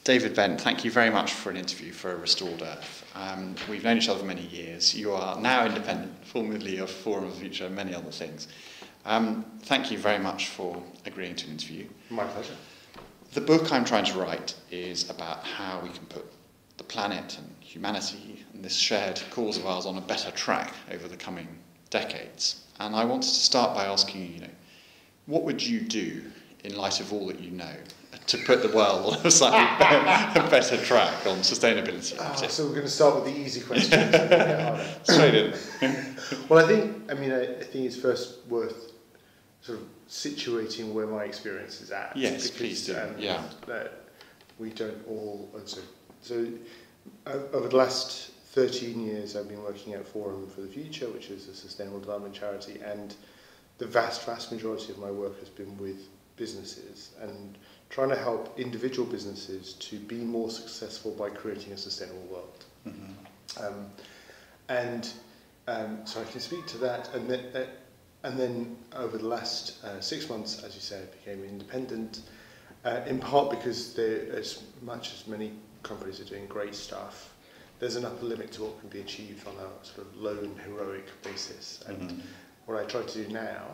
David Bent, thank you very much for an interview for Restored Earth. We've known each other for many years. You are now independent, formerly of Forum of the Future, and many other things. Thank you very much for agreeing to an interview. My pleasure. The book I'm trying to write is about how we can put the planet and humanity and this shared cause of ours on a better track over the coming decades. And I wanted to start by asking you, what would you do in light of all that you know to put the world on a slightly better track on sustainability? So we're going to start with the easy questions. Straight in. Well, I think it's first worth sort of situating where my experience is at. Yes, please do. We don't all. So over the last 13 years, I've been working at Forum for the Future, which is a sustainable development charity, and the vast majority of my work has been with businesses and trying to help individual businesses to be more successful by creating a sustainable world. Mm-hmm. So I can speak to that, and then over the last 6 months, as you say, I became independent, in part because as much as many companies are doing great stuff, there's an upper limit to what can be achieved on a sort of lone, heroic basis. And what I try to do now,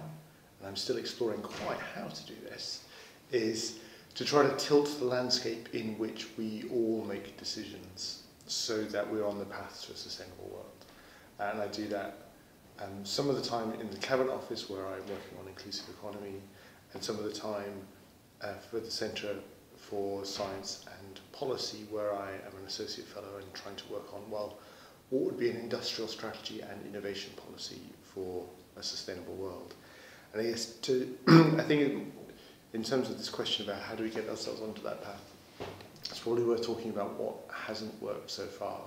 and I'm still exploring quite how to do this, is to try to tilt the landscape in which we all make decisions so that we're on the path to a sustainable world. And I do that some of the time in the Cabinet Office, where I'm working on inclusive economy, and some of the time for the Centre for Science and Policy, where I am an associate fellow and trying to work on, what would be an industrial strategy and innovation policy for a sustainable world. And I guess I think in terms of this question about how do we get ourselves onto that path, it's probably worth talking about what hasn't worked so far,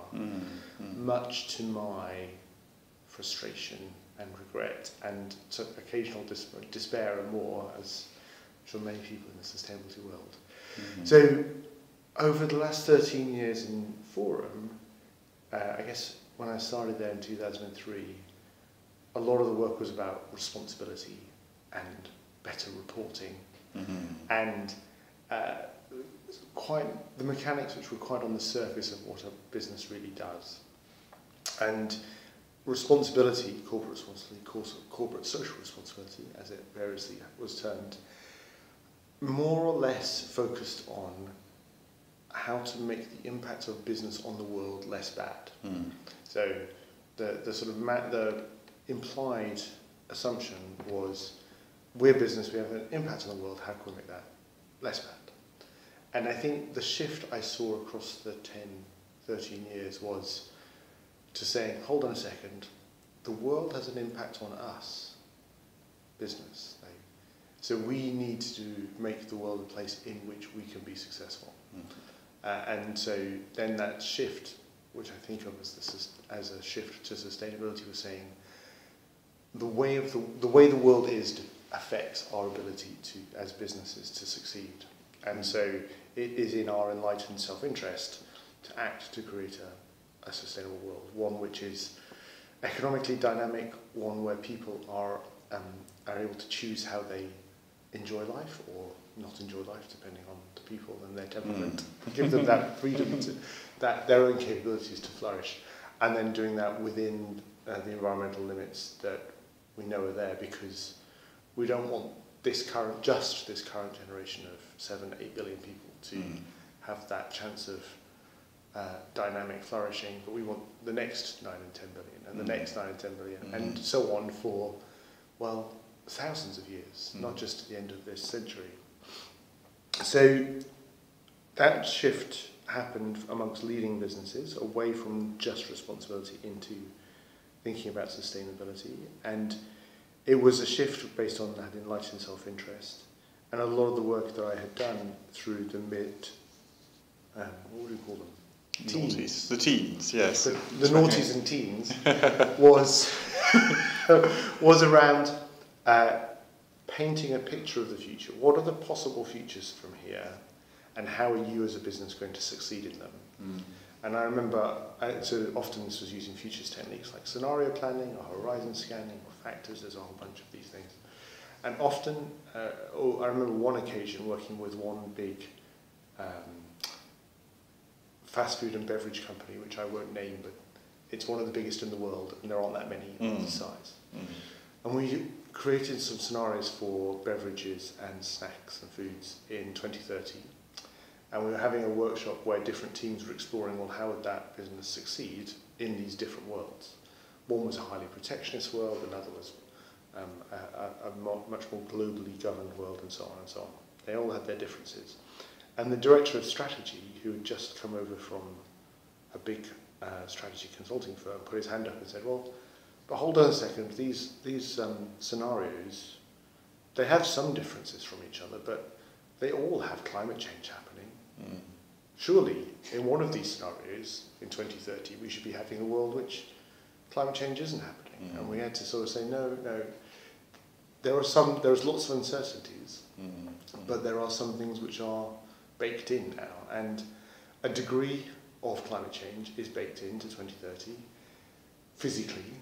much to my frustration and regret, and to occasional despair and more, as I'm sure many people in the sustainability world. So over the last 13 years in Forum, I guess when I started there in 2003, a lot of the work was about responsibility and better reporting, and quite the mechanics which were quite on the surface of what a business really does. And responsibility, corporate responsibility, corporate social responsibility, as it variously was termed, more or less focused on how to make the impact of business on the world less bad. So the sort of the implied assumption was, we're business, we have an impact on the world, how can we make that less bad? And I think the shift I saw across the 13 years was to say, hold on a second, the world has an impact on us, business. So we need to make the world a place in which we can be successful. And so then that shift, which I think of as a shift to sustainability, was saying the way the world is affects our ability to, as businesses, to succeed. And so it is in our enlightened self-interest to act to create a sustainable world, one which is economically dynamic, one where people are able to choose how they enjoy life or not enjoy life, depending on the people and their temperament. Give them that freedom to their own capabilities to flourish, and then doing that within the environmental limits that we know are there, because we don't want this current generation of 7-8 billion people to have that chance of dynamic flourishing, but we want the next 9 and 10 billion, and the next 9 and 10 billion, and so on for, thousands of years, not just at the end of this century. So that shift happened amongst leading businesses, away from just responsibility into thinking about sustainability, and it was a shift based on that enlightened self-interest, and a lot of the work that I had done through the what would we call them? Teens. The teens, yes. The noughties and teens was around painting a picture of the future. What are the possible futures from here, and how are you as a business going to succeed in them? And I remember, so often this was using futures techniques like scenario planning or horizon scanning or factors. There's a whole bunch of these things. And often, I remember one occasion working with one big fast food and beverage company, which I won't name, but it's one of the biggest in the world, and there aren't that many of the size. And we created some scenarios for beverages and snacks and foods in 2030. And we were having a workshop where different teams were exploring, well, how would that business succeed in these different worlds? One was a highly protectionist world, another was a much more globally governed world, and so on and so on. They all had their differences. And the director of strategy, who had just come over from a big strategy consulting firm, put his hand up and said, well, but hold on a second, these scenarios, they have some differences from each other, but they all have climate change happening. Surely, in one of these scenarios, in 2030, we should be having a world which climate change isn't happening. And we had to sort of say, no, there's lots of uncertainties, but there are some things which are baked in now, and a degree of climate change is baked into 2030 physically,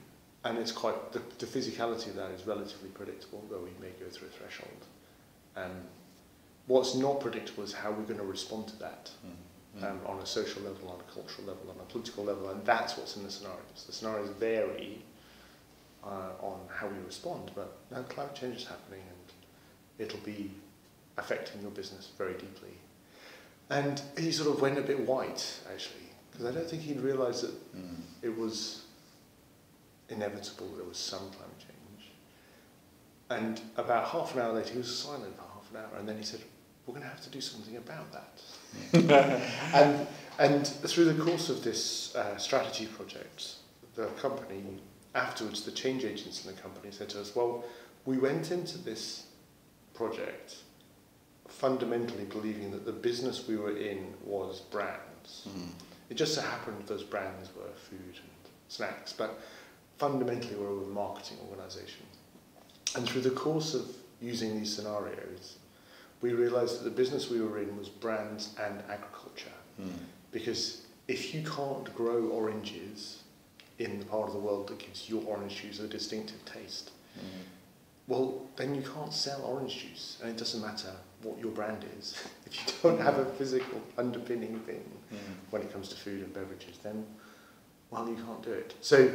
and it's quite the physicality of that is relatively predictable, though we may go through a threshold. What's not predictable is how we're going to respond to that on a social level, on a cultural level, on a political level, and that's what's in the scenarios. The scenarios vary on how we respond, but now climate change is happening, and it'll be affecting your business very deeply. And he sort of went a bit white, actually, because I don't think he'd realised that it was inevitable there was some climate change. And about half an hour later, he was silent for half an hour, and then he said, we're going to have to do something about that. and through the course of this strategy project, the company, afterwards, the change agents in the company said to us, well, we went into this project fundamentally believing that the business we were in was brands. It just so happened those brands were food and snacks, but fundamentally we were a marketing organisation. And through the course of using these scenarios, we realised that the business we were in was brands and agriculture. Because if you can't grow oranges in the part of the world that gives your orange juice a distinctive taste, well, then you can't sell orange juice, and it doesn't matter what your brand is. If you don't have a physical underpinning thing when it comes to food and beverages, then, well, you can't do it. So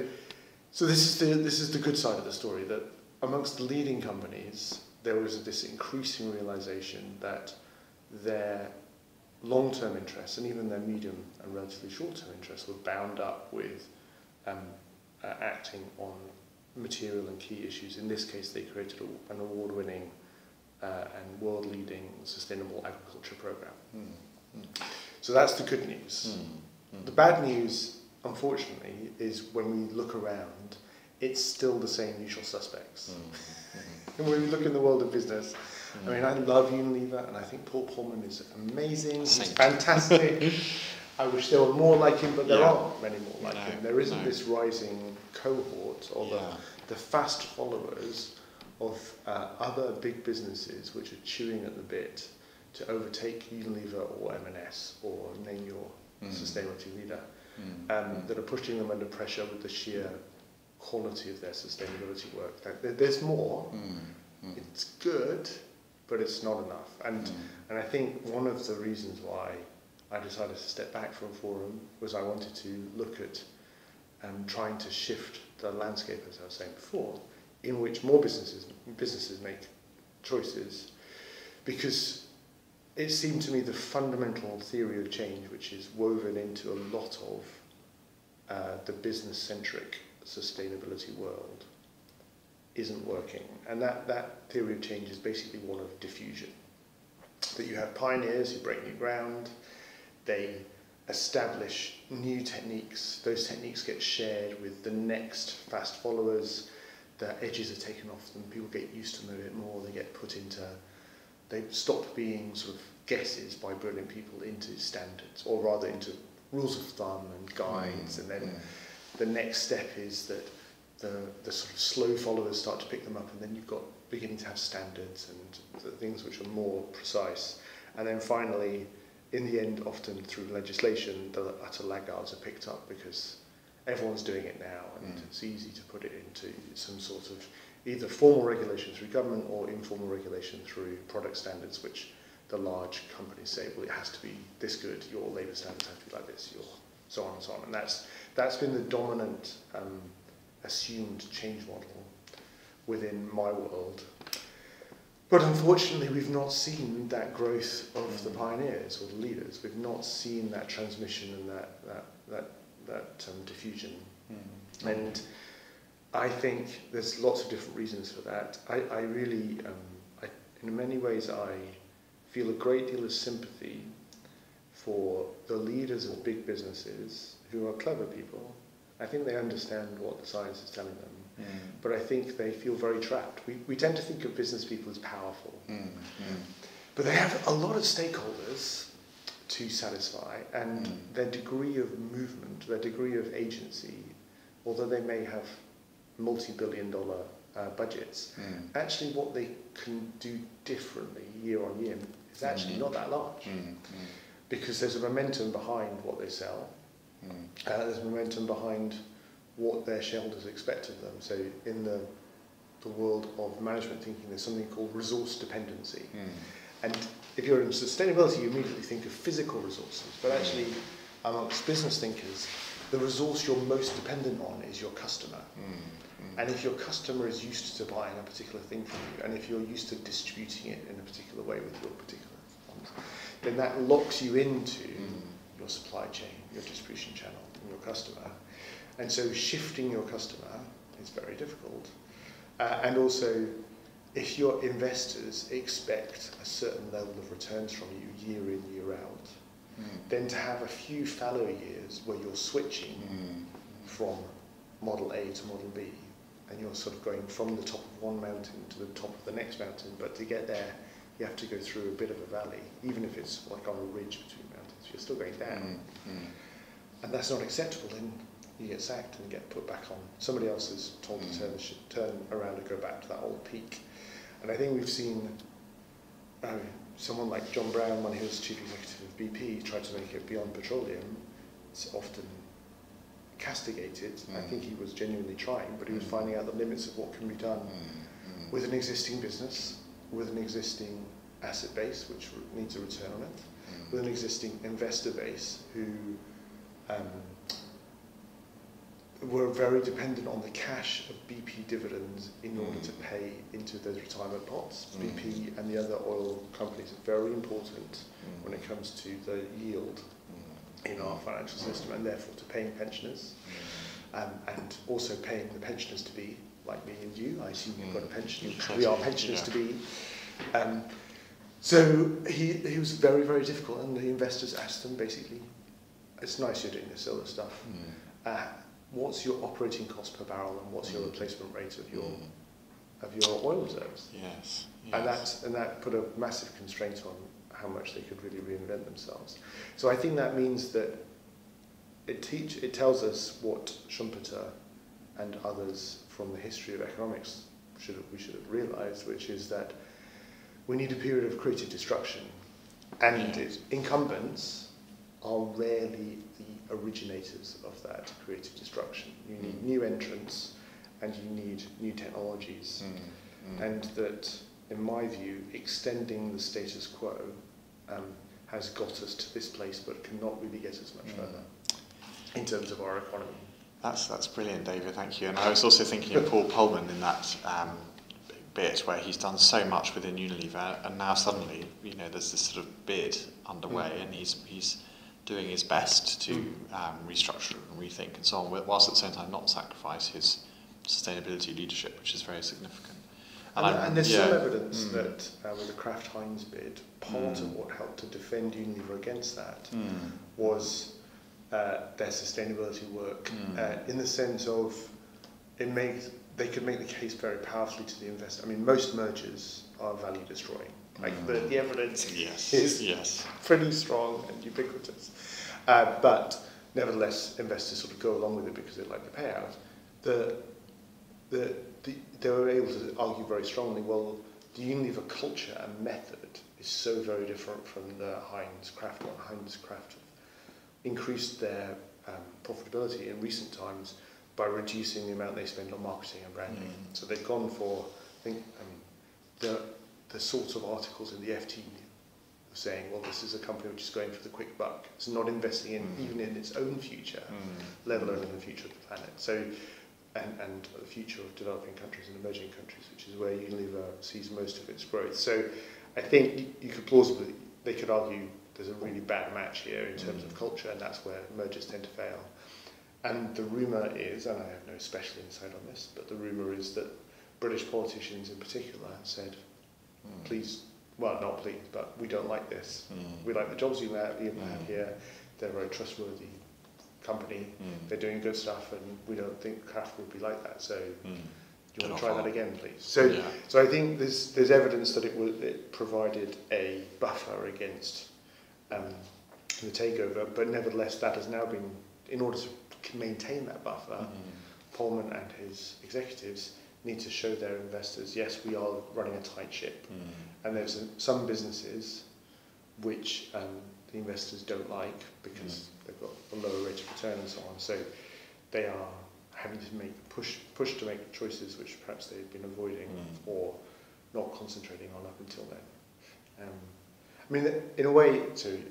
this is the good side of the story, that amongst the leading companies, there was this increasing realization that their long-term interests and even their medium and relatively short-term interests were bound up with acting on material and key issues. In this case, they created an award-winning and world-leading sustainable agriculture program. So that's the good news. The bad news, unfortunately, is when we look around, it's still the same usual suspects. And when we look in the world of business, I mean, I love Unilever, and I think Paul Pullman is amazing. He's fantastic. I wish there were more like him, but there aren't many more like him. There isn't this rising cohort of the fast followers of other big businesses which are chewing at the bit to overtake Unilever or M&S or name your sustainability leader, that are pushing them under pressure with the sheer quality of their sustainability work. There's more. It's good, but it's not enough. And I think one of the reasons why I decided to step back from Forum was I wanted to look at trying to shift the landscape, as I was saying before, in which more businesses make choices, because it seemed to me the fundamental theory of change, which is woven into a lot of the business-centric sustainability world, isn't working. And that theory of change is basically one of diffusion. That you have pioneers who break new ground, they establish new techniques, those techniques get shared with the next fast followers, the edges are taken off them, people get used to them a bit more, they stop being sort of guesses by brilliant people into standards, or rather into rules of thumb and guides, and then the next step is that the sort of slow followers start to pick them up, and then you've got beginning to have standards and the things which are more precise. And then finally, in the end, often through legislation, the utter laggards are picked up because everyone's doing it now, and it's easy to put it into some sort of either formal regulation through government or informal regulation through product standards, which the large companies say, well, it has to be this good, your labour standards have to be like this, your so on and so on. And that's been the dominant assumed change model within my world. But unfortunately, we've not seen that growth of the pioneers or the leaders. We've not seen that transmission and that diffusion. And I think there's lots of different reasons for that. I really, in many ways, I feel a great deal of sympathy for the leaders of big businesses who are clever people. I think they understand what the science is telling them. But I think they feel very trapped. We tend to think of business people as powerful. But they have a lot of stakeholders to satisfy, and their degree of movement, their degree of agency, although they may have multi-billion-dollar budgets, actually what they can do differently year on year is actually not that large. Because there's a momentum behind what they sell, there's momentum behind what their shareholders expect of them. So in the world of management thinking, there's something called resource dependency. And if you're in sustainability, you immediately think of physical resources, but actually amongst business thinkers, the resource you're most dependent on is your customer. And if your customer is used to buying a particular thing from you, and if you're used to distributing it in a particular way with your particular funds, then that locks you into your supply chain, your distribution channel, and your customer. And so shifting your customer is very difficult. And also, if your investors expect a certain level of returns from you year in, year out, then to have a few fallow years where you're switching from model A to model B, and you're sort of going from the top of one mountain to the top of the next mountain, but to get there, you have to go through a bit of a valley, even if it's like on a ridge between mountains, you're still going down. And that's not acceptable, then you get sacked and you get put back on. Somebody else is told to turn around and go back to that old peak. And I think we've seen someone like John Brown, when he was chief executive of BP, tried to make it beyond petroleum. It's often castigated. I think he was genuinely trying, but he was finding out the limits of what can be done with an existing business, with an existing asset base, which needs a return on it, with an existing investor base who were very dependent on the cash of BP dividends in order to pay into those retirement pots. BP and the other oil companies are very important when it comes to the yield in our financial system, and therefore to paying pensioners, and also paying the pensioners to be like me and you. I assume you've got a pension. We are pensioners to be. So he was very, very difficult, and the investors asked him basically, it's nice you're doing this other stuff. What's your operating cost per barrel, and what's your replacement rate of your oil reserves? Yes. And that put a massive constraint on how much they could really reinvent themselves. So I think that means that it tells us what Schumpeter and others from the history of economics we should have realised, which is that we need a period of creative destruction, and incumbents are rarely the originators of that creative destruction. You need new entrants, and you need new technologies, and that, in my view, extending the status quo has got us to this place, but cannot really get us much further in terms of our economy. That's brilliant, David. Thank you. And I was also thinking of Paul Pullman in that bit where he's done so much within Unilever, and now suddenly, there's this sort of bid underway, and he's doing his best to restructure and rethink and so on, whilst at the same time not sacrifice his sustainability leadership, which is very significant. And there's some evidence that with the Kraft Heinz bid, part of what helped to defend Unilever against that was their sustainability work, in the sense of they could make the case very powerfully to the investor. I mean, most mergers are value destroying. Like the evidence is pretty strong and ubiquitous. But nevertheless, investors sort of go along with it because they like the payout. They were able to argue very strongly, well, the Unilever culture and method is so very different from the Heinz-Kraft one. Heinz-Kraft increased their profitability in recent times by reducing the amount they spend on marketing and branding. So they've gone for, the sorts of articles in the FT saying, well, this is a company which is going for the quick buck. It's not investing in even in its own future, let alone in the future of the planet. So, and the future of developing countries and emerging countries, which is where Unilever sees most of its growth. So I think you could plausibly, they could argue there's a really bad match here in terms of culture, and that's where mergers tend to fail. And the rumour is, and I have no special insight on this, but the rumour is that British politicians in particular said, please, well, not please, but we don't like this. We like the jobs you have here. They're a very trustworthy company. They're doing good stuff, and we don't think Kraft would be like that. So, do you want to try that again, please? So, so I think there's evidence that it provided a buffer against the takeover, but nevertheless, that has now been, in order to maintain that buffer, Pullman and his executives need to show their investors, yes, we are running a tight ship. And there's some businesses which the investors don't like because they've got a lower rate of return and so on. So they are having to push to make choices which perhaps they've been avoiding or not concentrating on up until then. I mean, in a way, too,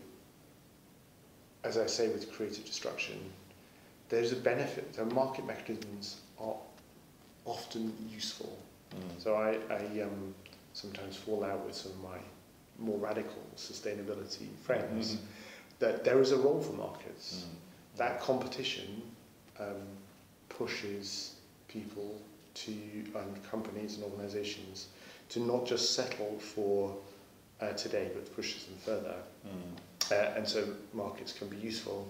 as I say with creative destruction, there's a benefit. The market mechanisms are often useful. So I sometimes fall out with some of my more radical sustainability friends that there is a role for markets. That competition pushes people to, and companies and organisations, to not just settle for today, but pushes them further. And so markets can be useful.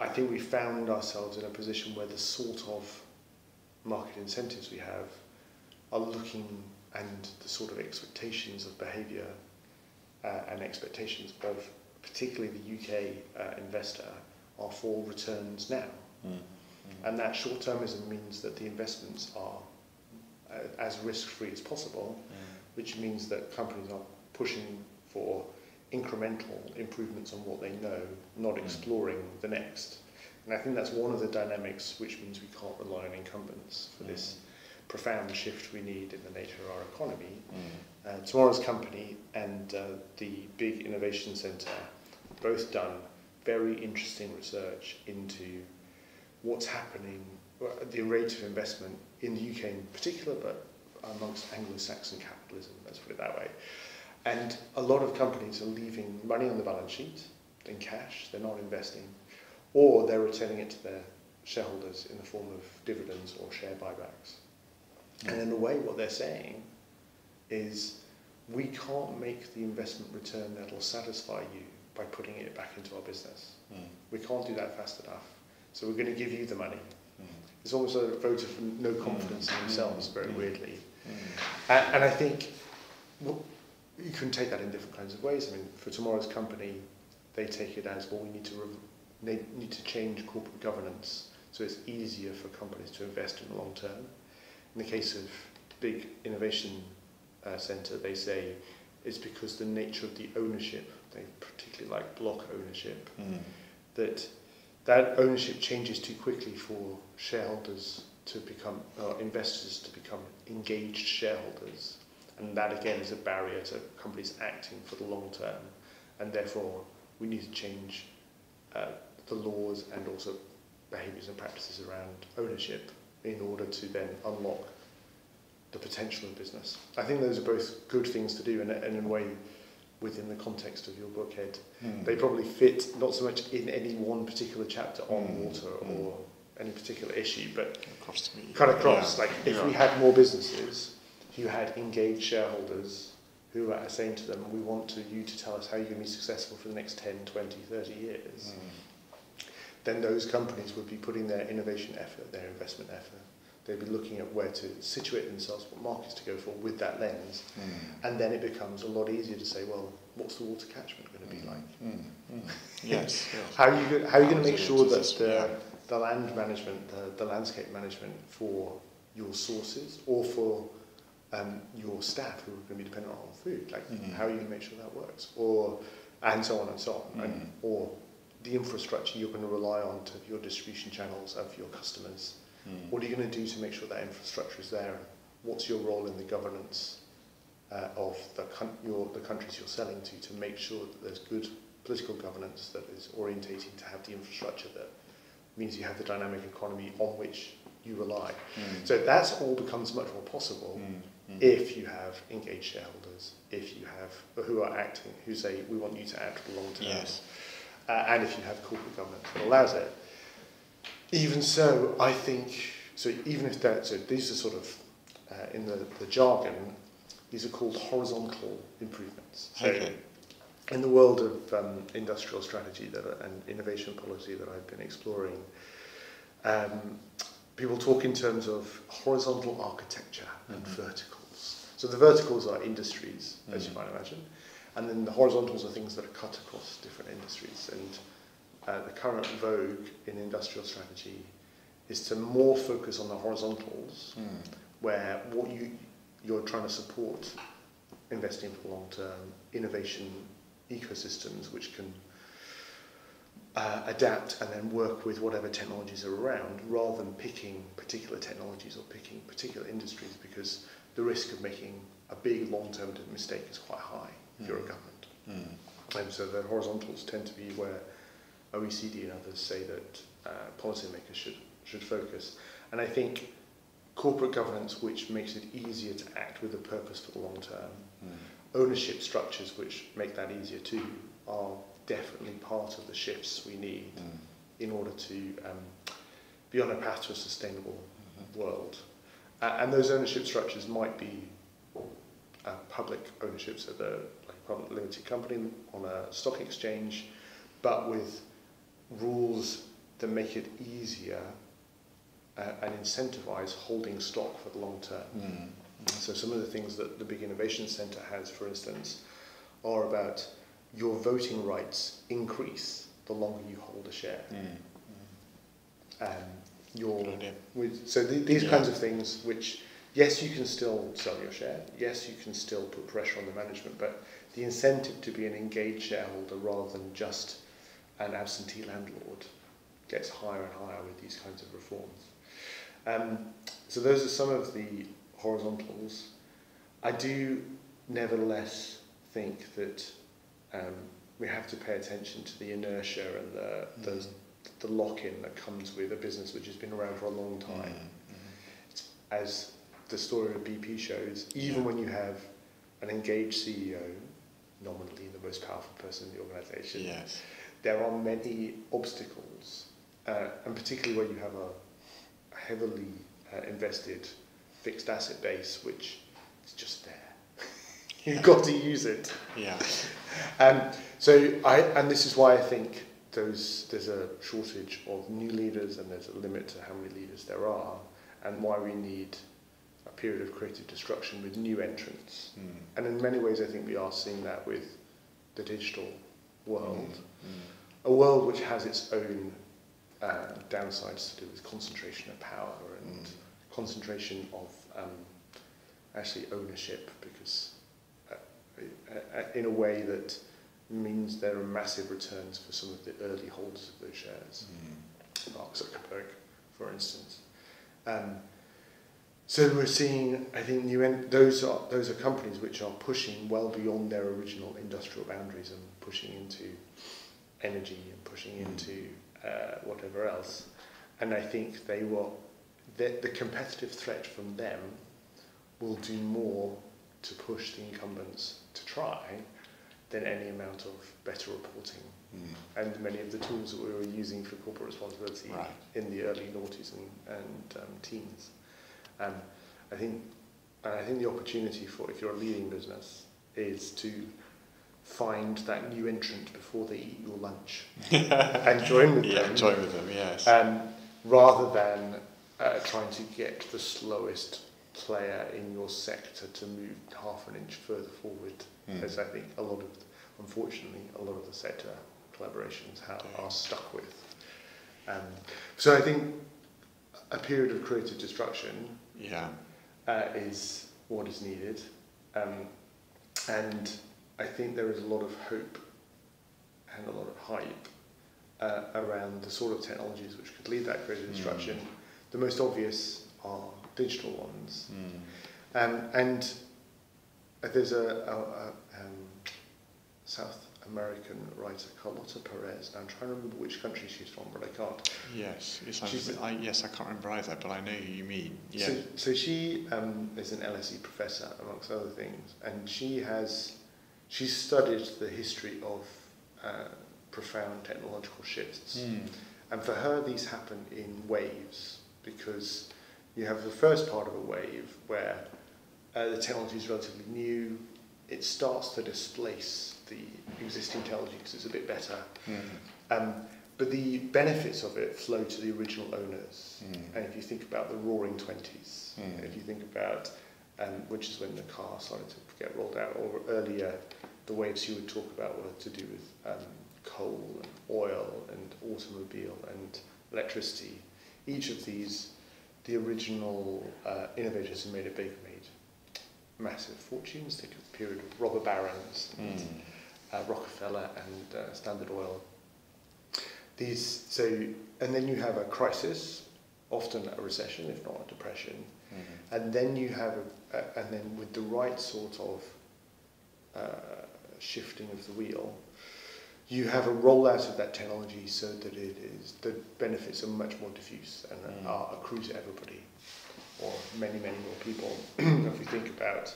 I think we found ourselves in a position where the sort of market incentives we have are looking, and the sort of expectations of behaviour and expectations of particularly the UK investor are for returns now. And that short-termism means that the investments are as risk-free as possible, which means that companies are pushing for incremental improvements on what they know, not exploring the next. And I think that's one of the dynamics which means we can't rely on incumbents for this profound shift we need in the nature of our economy. Tomorrow's Company and the big innovation centre both done very interesting research into what's happening, the rate of investment in the UK in particular, but amongst Anglo-Saxon capitalism, let's put it that way. And a lot of companies are leaving money on the balance sheet in cash, they're not investing, or they're returning it to their shareholders in the form of dividends or share buybacks. And in a way, what they're saying is, we can't make the investment return that will satisfy you by putting it back into our business. We can't do that fast enough. So we're going to give you the money. It's almost a vote of no confidence in themselves, very weirdly. And I think you can take that in different kinds of ways. I mean, for Tomorrow's Company, they take it as, well, we need to change corporate governance so it's easier for companies to invest in the long term. In the case of big innovation centre, they say it's because the nature of the ownership, they particularly like block ownership, that ownership changes too quickly for shareholders to become, investors to become engaged shareholders. And that again is a barrier to companies acting for the long term. And therefore we need to change the laws and also behaviours and practices around ownership in order to then unlock the potential of business. I think those are both good things to do, and in a way, within the context of your book, Ed, they probably fit not so much in any one particular chapter on water or any particular issue, but cut across. Like if we had more businesses who had engaged shareholders who are saying to them, we want you to tell us how you're going to be successful for the next 10, 20, 30 years, then those companies would be putting their innovation effort, their investment effort, they'd be looking at where to situate themselves, what markets to go for with that lens, and then it becomes a lot easier to say, well, what's the water catchment going to be like? Yes. How are you going to make sure that the land management, the landscape management for your sources or for your staff who are going to be dependent on food, like how are you going to make sure that works, or and so on and so on, and, or the infrastructure you're going to rely on to your distribution channels of your customers. What are you going to do to make sure that infrastructure is there? What's your role in the governance of the countries you're selling to make sure that there's good political governance that is orientating to have the infrastructure that means you have the dynamic economy on which you rely. So that's all becomes much more possible if you have engaged shareholders, if you have who are acting, who say we want you to act for the long term, Yes. And if you have corporate governance that allows it. Even so, I think so. Even if that, so these are sort of in the jargon, these are called horizontal improvements. So Okay. in the world of industrial strategy and innovation policy that I've been exploring, people talk in terms of horizontal architecture and verticals. So the verticals are industries, as you might imagine, and then the horizontals are things that are cut across different industries. And the current vogue in industrial strategy is to more focus on the horizontals, where what you're trying to support investing for the long term, innovation ecosystems which can adapt and then work with whatever technologies are around, rather than picking particular technologies or picking particular industries, because the risk of making a big long-term mistake is quite high if you're a government. And so the horizontals tend to be where OECD and others say that policymakers should focus. And I think corporate governance which makes it easier to act with a purpose for the long term, ownership structures which make that easier too, are definitely part of the shifts we need in order to be on a path to a sustainable world. And those ownership structures might be public ownership, so the public limited company on a stock exchange, but with rules that make it easier and incentivize holding stock for the long term. So some of the things that the Big Innovation Centre has, for instance, are about your voting rights increase the longer you hold a share. So these kinds of things which, yes, you can still sell your share, yes, you can still put pressure on the management, but the incentive to be an engaged shareholder rather than just an absentee landlord gets higher and higher with these kinds of reforms. So those are some of the horizontals. I do nevertheless think that we have to pay attention to the inertia and the lock-in that comes with a business which has been around for a long time. As the story of BP shows, even when you have an engaged CEO, nominally the most powerful person in the organisation, there are many obstacles, and particularly when you have a heavily invested fixed asset base which is just there. You've got to use it. And this is why I think there's a shortage of new leaders and there's a limit to how many leaders there are, and why we need a period of creative destruction with new entrants. And in many ways I think we are seeing that with the digital world. A world which has its own downsides to do with concentration of power and concentration of actually ownership, because in a way that means there are massive returns for some of the early holders of those shares. Mark Zuckerberg, for instance. So we're seeing, I think, those are companies which are pushing well beyond their original industrial boundaries and pushing into energy and pushing into whatever else. And I think the competitive threat from them will do more to push the incumbents to try than any amount of better reporting and many of the tools that we were using for corporate responsibility in the early noughties and teens. I think the opportunity for, if you're a leading business, is to find that new entrant before they eat your lunch and join with them. Join with them, yes. Rather than trying to get the slowest player in your sector to move half an inch further forward, as I think unfortunately, a lot of the sector collaborations are stuck with. So I think a period of creative destruction is what is needed. And I think there is a lot of hope and a lot of hype around the sort of technologies which could lead that creative destruction. The most obvious are digital ones. And there's a South American writer, Carlota Perez, and I'm trying to remember which country she's from, but I can't. Yes, I can't remember either, but I know who you mean. Yeah. So she is an LSE professor, amongst other things, and she's studied the history of profound technological shifts. And for her, these happen in waves, because you have the first part of a wave where the technology is relatively new. It starts to displace the existing technology because it's a bit better. But the benefits of it flow to the original owners. And if you think about the Roaring '20s, if you think about, which is when the car started to get rolled out, or earlier, the waves you would talk about were to do with coal and oil and automobile and electricity. Each of these, the original innovators who made it big made massive fortunes. Think of the period of robber barons, and, Rockefeller and Standard Oil. And then you have a crisis, often a recession, if not a depression, and then you have, and then with the right sort of shifting of the wheel, you have a rollout of that technology so that the benefits are much more diffuse and accrue to everybody, or many, many more people. If we think about,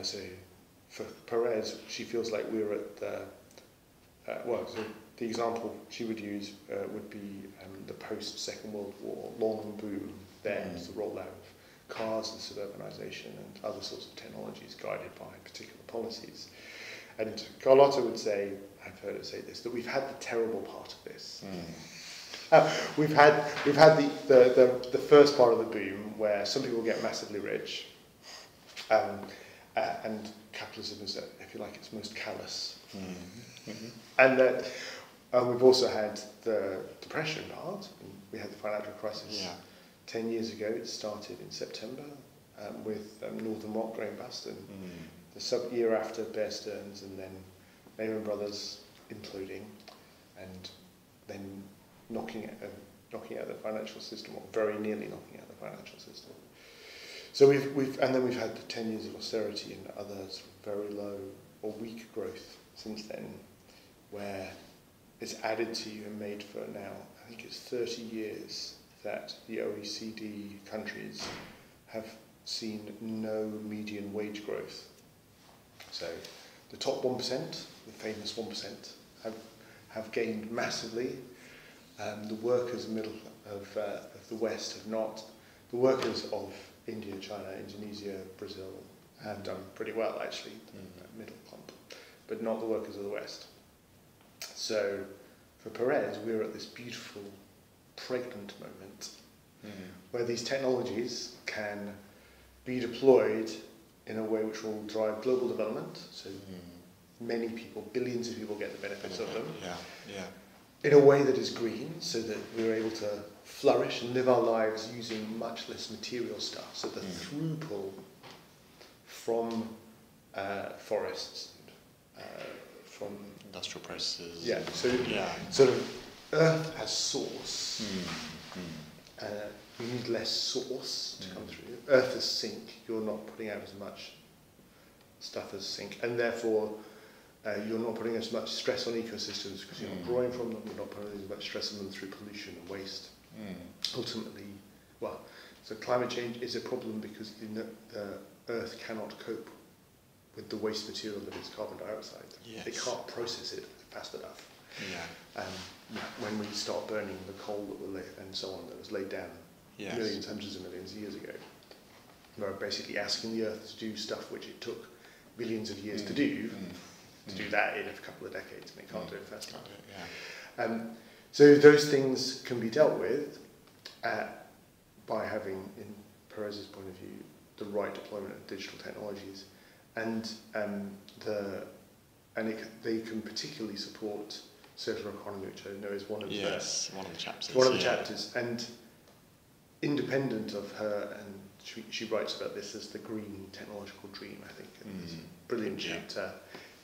so for Perez, she feels like we're at the, so the example she would use would be the post-Second World War long boom. Then the rollout of cars and suburbanisation and other sorts of technologies guided by particular policies. And Carlotta would say, I've heard her say this, that we've had the terrible part of this. We've had the first part of the boom where some people get massively rich, and capitalism is, if you like, its most callous. And that we've also had the depression part. We had the financial crisis 10 years ago. It started in September with Northern Rock going bust, and the sub-year after Bear Stearns, and then Lehman Brothers imploding, and then knocking out the financial system, or very nearly knocking out the financial system. So we've had the 10 years of austerity and other sort of very low or weak growth since then, where it's added to and made for now, I think it's 30 years that the OECD countries have seen no median wage growth. So the top 1%, the famous 1%, have gained massively. The workers of the West have not. The workers of India, China, Indonesia, Brazil have done pretty well, actually, the middle clump, but not the workers of the West. So for Perez, we're at this beautiful, pregnant moment where these technologies can be deployed in a way which will drive global development. So many people, billions of people, get the benefits of them. In a way that is green, so that we're able to flourish and live our lives using much less material stuff. So the through pull from forests, from industrial processes. Sort of Earth as source. You need less source to come through. Earth as sink. You're not putting out as much stuff as sink, and therefore you're not putting as much stress on ecosystems because you're not drawing from them. You're not putting as much stress on them through pollution and waste. Ultimately, so climate change is a problem because the Earth cannot cope with the waste material that is carbon dioxide. It can't process it fast enough. When we start burning the coal and so on that was laid down millions, hundreds of millions of years ago, we're basically asking the Earth to do stuff which it took billions of years to do that in a couple of decades, and it can't do it fast enough. So those things can be dealt with by having, in Perez's point of view, the right deployment of digital technologies, and they can particularly support circular economy, which I know is one of the chapters. And independent of her, and she writes about this as the green technological dream, I think, in this brilliant chapter.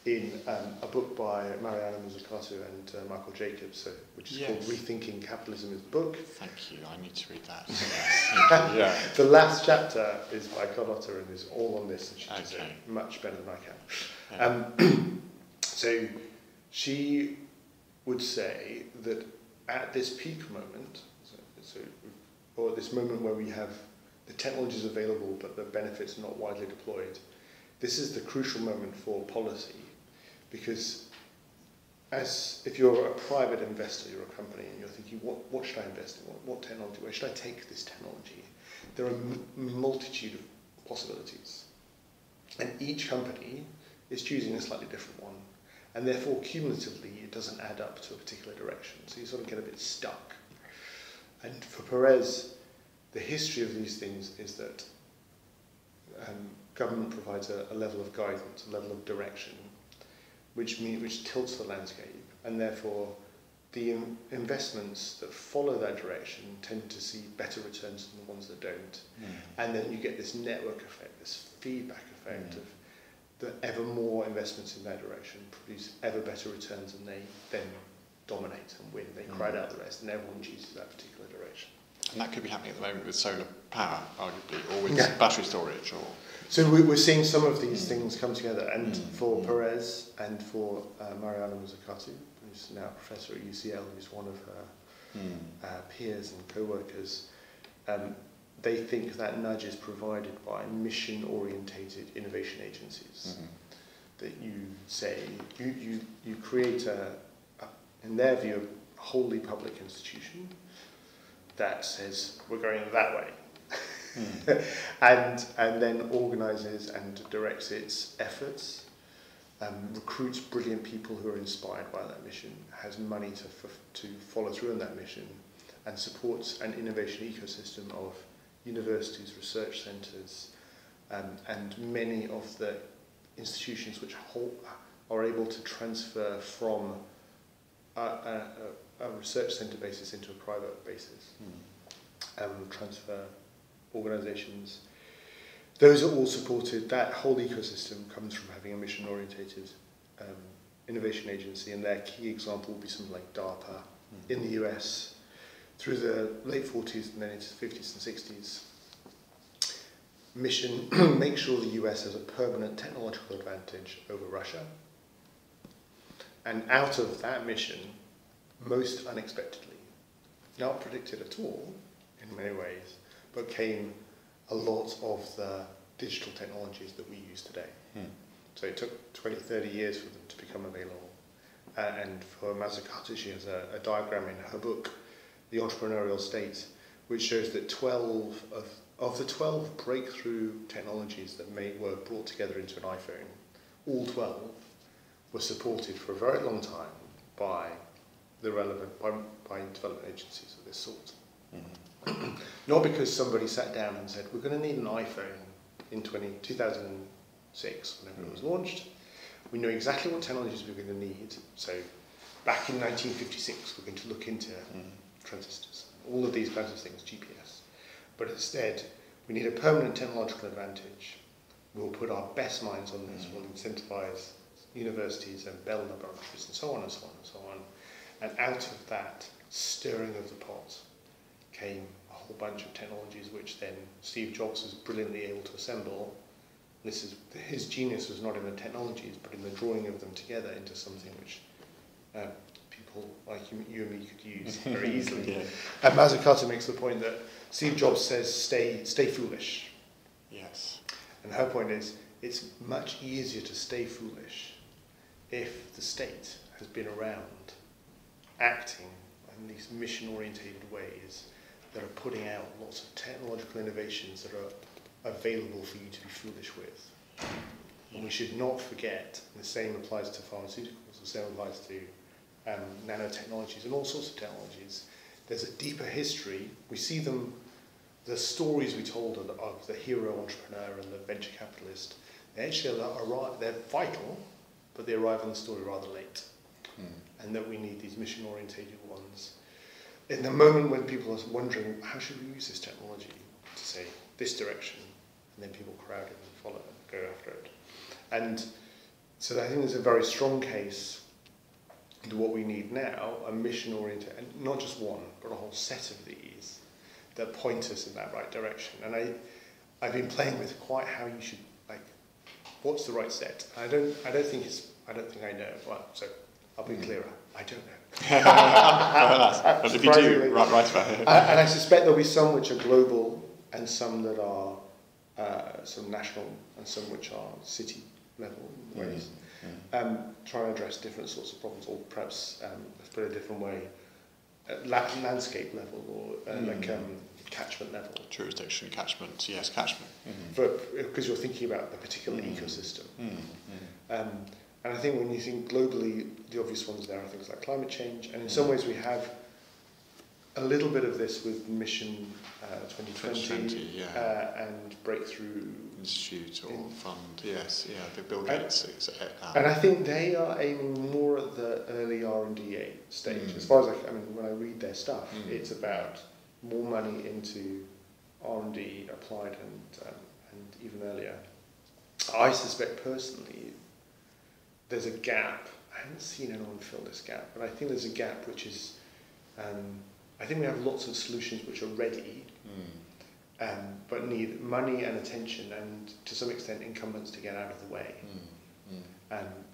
in a book by Mariana Mazzucato and Michael Jacobs, which is called Rethinking Capitalism is the book. Thank you, I need to read that. Yes. Yeah. The last chapter is by Carlotta and is all on this, and she does it much better than I can. Yeah. So she would say that at this peak moment, or at this moment where we have the technologies available but the benefits not widely deployed, this is the crucial moment for policy, because if you're a private investor, you're a company, and you're thinking, what should I invest in? What technology? Where should I take this technology? There are a multitude of possibilities. And each company is choosing a slightly different one. And therefore, cumulatively, it doesn't add up to a particular direction. So you sort of get a bit stuck. And for Perez, the history of these things is that government provides a level of guidance, a level of direction, which tilts the landscape, and therefore the investments that follow that direction tend to see better returns than the ones that don't. And then you get this network effect, this feedback effect of the ever more investments in that direction produce ever better returns, and they then dominate and win. They crowd out the rest, and everyone chooses that particular direction. And that could be happening at the moment with solar power, arguably, or with battery storage, or... So we're seeing some of these things come together, and for Perez and for Mariana Mazzucato, who's now a professor at UCL, who's one of her peers and co-workers, they think that nudge is provided by mission-orientated innovation agencies. That you say, you create in their view, a wholly public institution that says, we're going that way. and then organises and directs its efforts, recruits brilliant people who are inspired by that mission, has money to follow through on that mission, and supports an innovation ecosystem of universities, research centres, and many of the institutions which are able to transfer from a research centre basis into a private basis, transfer organisations. Those are all supported. That whole ecosystem comes from having a mission-orientated innovation agency, and their key example will be something like DARPA in the US through the late 40s and then into the 50s and 60s. Mission, make sure the US has a permanent technological advantage over Russia. And out of that mission, most unexpectedly, not predicted at all in many ways, but came a lot of the digital technologies that we use today. So it took 20, 30 years for them to become available. And for Mazzucato, she has a diagram in her book, The Entrepreneurial State, which shows that 12 of the 12 breakthrough technologies that were brought together into an iPhone, all 12 were supported for a very long time by the relevant by development agencies of this sort. Not because somebody sat down and said, we're going to need an iPhone in 2006, whenever it was launched. We know exactly what technologies we're going to need. So back in 1956, we're going to look into transistors, all of these kinds of things, GPS. But instead, we need a permanent technological advantage. We'll put our best minds on this. We'll incentivise universities and Bell laboratories and so on and so on and so on. And out of that stirring of the pot came a whole bunch of technologies which then Steve Jobs was brilliantly able to assemble. His genius was not in the technologies, but in the drawing of them together into something which people like you and me could use very easily. And Mazzucato makes the point that Steve Jobs says, stay foolish. Yes. And her point is, it's much easier to stay foolish if the state has been around acting in these mission-orientated ways that are putting out lots of technological innovations that are available for you to be foolish with. And we should not forget, and the same applies to pharmaceuticals, the same applies to nanotechnologies and all sorts of technologies. There's a deeper history. We see them, the stories we told of the hero entrepreneur and the venture capitalist, they actually arrive, they're vital, but they arrive in the story rather late. And that we need these mission-orientated ones. In the moment when people are wondering, how should we use this technology to say this direction, and then people crowd it and follow it, go after it. And So I think there's a very strong case to what we need now, a mission-oriented, and not just one, but a whole set of these that point us in that right direction. And I've been playing with quite how you should, like, what's the right set? I don't think I know. Well, so I'll be clearer. I don't know. But if you do, right about it. And I suspect there'll be some which are global and some that are some national and some which are city level ways. Trying to address different sorts of problems, or perhaps let's put it a different way, at landscape level, or catchment level. Jurisdiction, catchment, yes, catchment. Because you're thinking about the particular ecosystem. And I think when you think globally, the obvious ones there are things like climate change, and in some ways we have a little bit of this with Mission 2020 and Breakthrough Institute or Fund, yes, the Bill Gates. And I think they are aiming more at the early R&D stage. As far as when I read their stuff, it's about more money into R&D applied and even earlier. I suspect personally there's a gap. I haven't seen anyone fill this gap, but I think there's a gap which is, I think we have lots of solutions which are ready, but need money and attention and to some extent incumbents to get out of the way.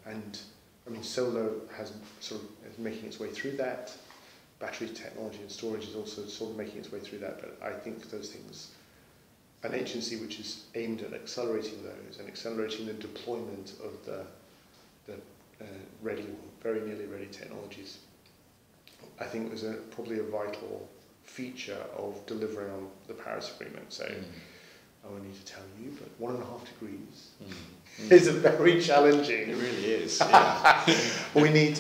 And I mean, solar is making its way through that. Battery technology and storage is also sort of making its way through that, but I think those things, an agency which is aimed at accelerating those and accelerating the deployment of the ready, very nearly ready technologies, I think was probably a vital feature of delivering on the Paris Agreement. So I won't need to tell you, but 1.5 degrees is a very challenging. It really is. Yeah. we need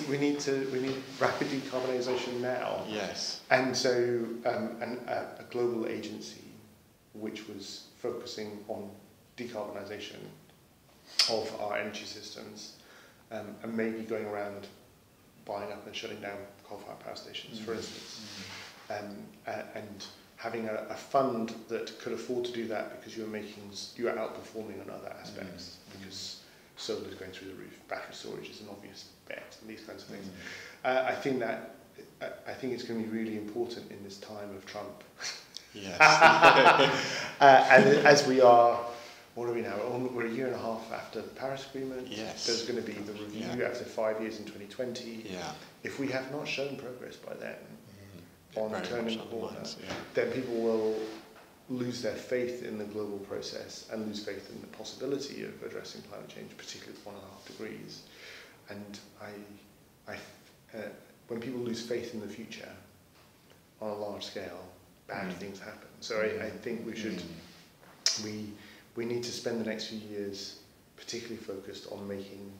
rapid decarbonisation now. Yes. And so a global agency which was focusing on decarbonisation of our energy systems, and maybe going around buying up and shutting down coal-fired power stations, for instance, and having a fund that could afford to do that because you are outperforming on other aspects, because solar is going through the roof, battery storage is an obvious bet, and these kinds of things. I think it's going to be really important in this time of Trump. Yes. And as we are. What are we now? We're a year and a half after the Paris Agreement. Yes. There's going to be the review after 5 years in 2020. Yeah. If we have not shown progress by then on Very turning the corner, then people will lose their faith in the global process and lose faith in the possibility of addressing climate change, particularly at 1.5 degrees. And when people lose faith in the future on a large scale, bad things happen. So I think we should we need to spend the next few years particularly focused on making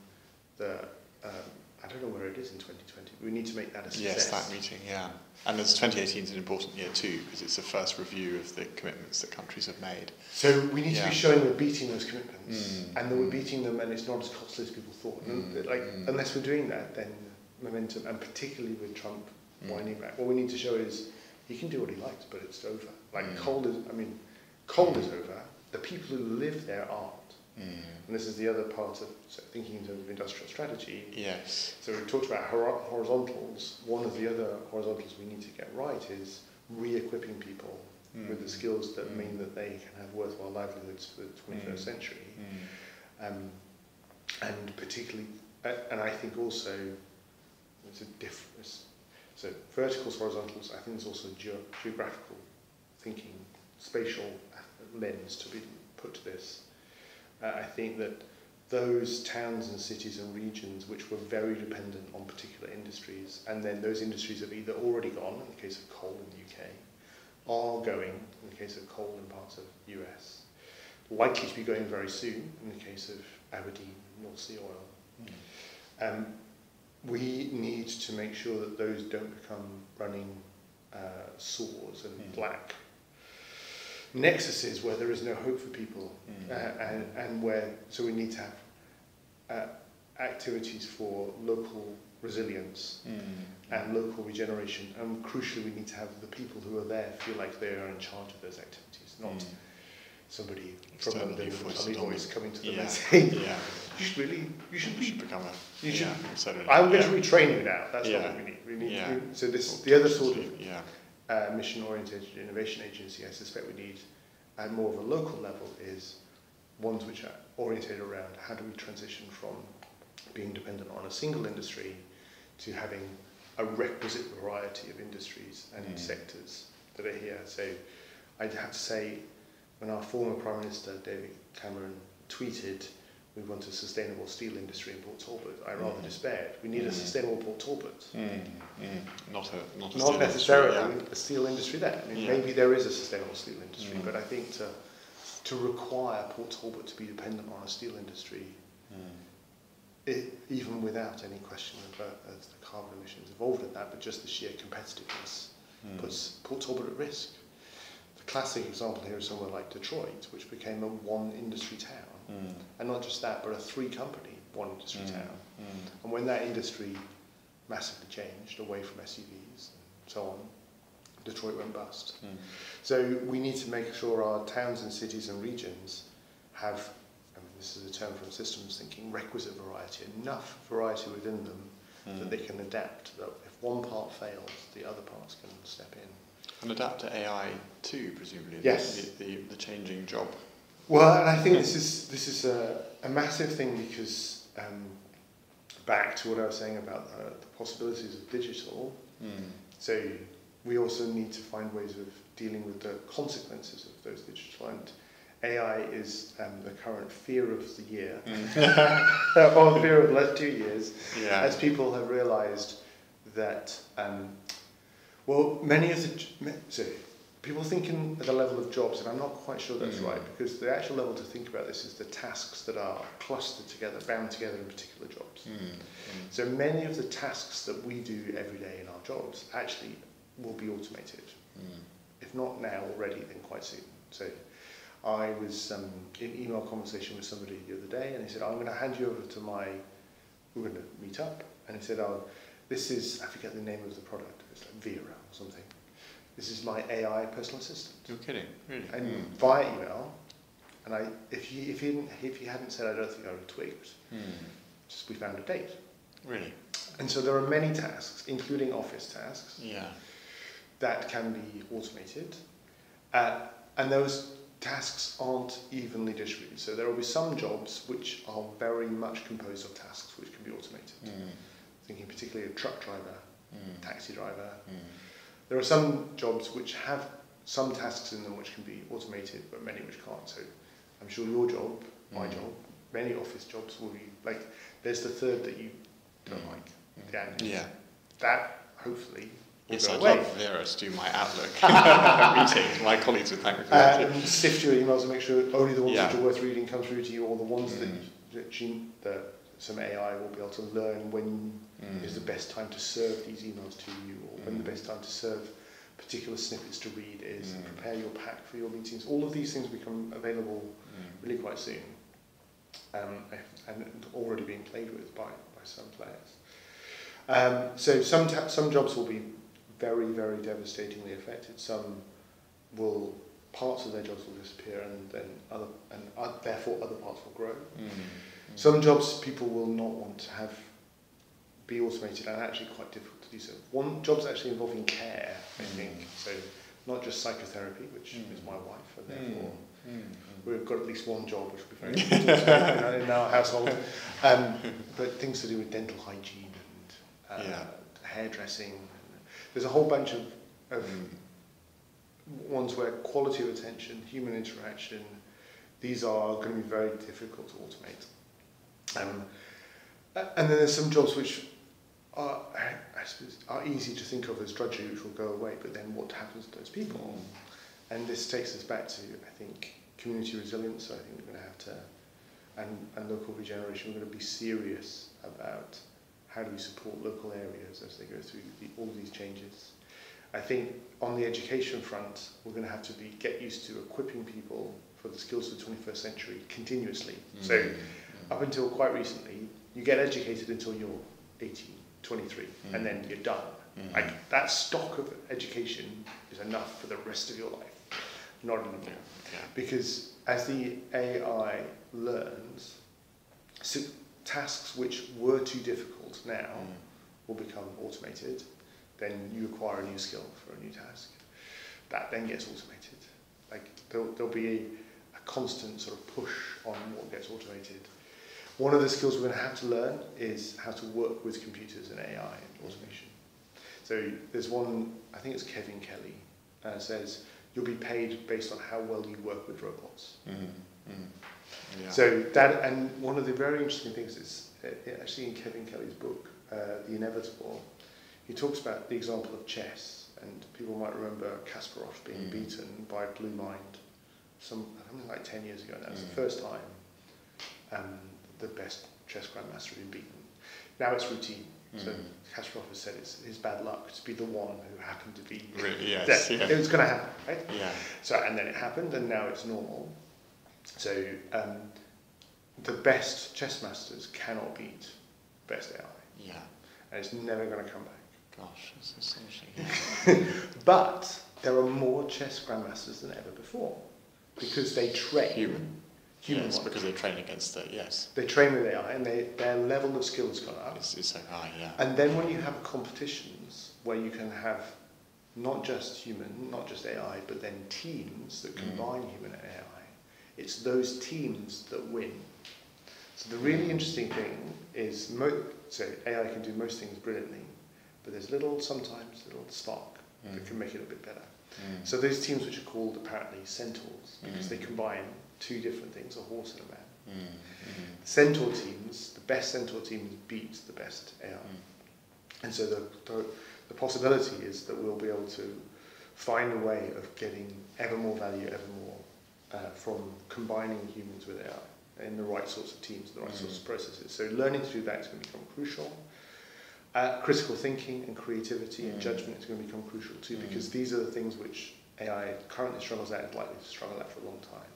the, I don't know where it is in 2020, we need to make that a success. Yes, that meeting, yeah. And as 2018 is an important year too, because it's the first review of the commitments that countries have made. So we need to be showing we're beating those commitments, and that we're beating them and it's not as costly as people thought. And unless we're doing that, then momentum, and particularly with Trump winding back, what we need to show is he can do what he likes, but it's over. Coal is over. The people who live there aren't. And this is the other part of thinking in terms of industrial strategy. Yes. So we talked about horizontals. One of the other horizontals we need to get right is re-equipping people with the skills that mean that they can have worthwhile livelihoods for the 21st century. And particularly, and I think also there's a difference. So verticals, horizontals, I think there's also geographical thinking, spatial lens to be put to this. I think that those towns and cities and regions which were very dependent on particular industries, and then those industries have either already gone, in the case of coal in the UK, are going, in the case of coal in parts of the US, likely to be going very soon, in the case of Aberdeen, North Sea oil. We need to make sure that those don't become running sores and black nexuses where there is no hope for people, and where, so we need to have activities for local resilience and local regeneration, and crucially we need to have the people who are there feel like they are in charge of those activities, not somebody from London always coming to them and saying, You should become a. You should. Certainly. I'm going to retrain you now. That's what we need. So the other sort of mission-oriented innovation agency, I suspect we need at more of a local level, is ones which are oriented around how do we transition from being dependent on a single industry to having a requisite variety of industries and sectors that are here. So I'd have to say, when our former Prime Minister, David Cameron, tweeted, "We want a sustainable steel industry in Port Talbot," I rather despaired. We need a sustainable Port Talbot. Not necessarily a steel industry there. I mean, maybe there is a sustainable steel industry, but I think to require Port Talbot to be dependent on a steel industry, even without any question of the carbon emissions involved in that, but just the sheer competitiveness puts Port Talbot at risk. The classic example here is somewhere like Detroit, which became a one-industry town. And not just that, but a three-company one-industry town. And when that industry massively changed away from SUVs and so on, Detroit went bust. So we need to make sure our towns and cities and regions have, I mean, this is a term from systems thinking, requisite variety, enough variety within them that they can adapt, that if one part fails, the other parts can step in. And adapt to AI too, presumably. Yes. The changing job. Well, and I think this is a massive thing because back to what I was saying about the possibilities of digital. So we also need to find ways of dealing with the consequences of those digital. And AI is the current fear of the year, or fear of the last 2 years, as people have realised that. Well, many of the people thinking at the level of jobs, and I'm not quite sure that's right, because the actual level to think about this is the tasks that are clustered together, bound together in particular jobs. So many of the tasks that we do every day in our jobs actually will be automated. If not now already, then quite soon. So I was in email conversation with somebody the other day, and he said, "I'm going to hand you over to we're going to meet up," and he said, "This is," I forget the name of the product, it's like Vera or something. "This is my AI personal assistant." You're kidding, really? And via email, and if he hadn't said, I don't think I would have twigged. Just we found a date. Really? And so there are many tasks, including office tasks, that can be automated, and those tasks aren't evenly distributed. So there will be some jobs which are very much composed of tasks which can be automated. Thinking particularly of truck driver, taxi driver. There are some jobs which have some tasks in them which can be automated, but many which can't. So I'm sure your job, my job, many office jobs will be like, there's the third that you don't like. That hopefully will go away. I'd love Vera to do my Outlook meetings. My colleagues would thank me for that. Sift your emails and make sure only the ones that are worth reading come through to you, or the ones that some AI will be able to learn when is the best time to serve these emails to you, or when the best time to serve particular snippets to read is, prepare your pack for your meetings. All of these things become available really quite soon, and already being played with by some players. So some jobs will be very, very devastatingly affected. Parts of their jobs will disappear, and then therefore other parts will grow. Some jobs people will not want to be automated, and actually quite difficult to do so. One job's actually involving care, I think. So not just psychotherapy, which is my wife, and therefore we've got at least one job which will be very difficult to automate in our household. But things to do with dental hygiene and hairdressing. There's a whole bunch of ones where quality of attention, human interaction, these are going to be very difficult to automate. And then there's some jobs which are, I suppose, are easy to think of as drudgery, which will go away, but then what happens to those people? And this takes us back to, I think, community resilience. So I think we're going to have to, and local regeneration, we're going to be serious about how do we support local areas as they go through all these changes. I think on the education front, we're going to have to get used to equipping people for the skills of the 21st century continuously. So up until quite recently, you get educated until you're 18, 23, and then you're done. Like, that stock of education is enough for the rest of your life. Not anymore. Because as the AI learns, So tasks which were too difficult now will become automated. Then you acquire a new skill for a new task. That then gets automated. Like there'll be a constant sort of push on what gets automated. One of the skills we're going to have to learn is how to work with computers and AI and automation. So there's one, I think it's Kevin Kelly, says you'll be paid based on how well you work with robots. Yeah. So that, and one of the very interesting things is actually in Kevin Kelly's book, The Inevitable, he talks about the example of chess, and people might remember Kasparov being beaten by Blue Mind something like 10 years ago, and that was the first time the best chess grandmaster had been beaten. Now it's routine. So Kasparov has said it's his bad luck to be the one who happened to be yes, It was going to happen, right? Yeah. So, and then it happened, and now it's normal. So the best chess masters cannot beat best AI. Yeah. And it's never going to come back. Gosh, that's astonishing. But there are more chess grandmasters than ever before because they train. Human yes, because they train against it, yes. They train with AI and their level of skill has gone up. It's so high, yeah. And then when you have competitions where you can have not just human, not just AI, but then teams that combine human and AI, it's those teams that win. So the really interesting thing is, so AI can do most things brilliantly, but there's sometimes little spark that can make it a bit better. So those teams which are called apparently centaurs, because they combine two different things, a horse and a man. Centaur teams, the best centaur teams beat the best AI. And so the possibility is that we'll be able to find a way of getting ever more value, ever more from combining humans with AI in the right sorts of teams, the right sorts of processes. So learning to do that is going to become crucial. Critical thinking and creativity and judgment is going to become crucial too, because these are the things which AI currently struggles at and is likely to struggle at for a long time.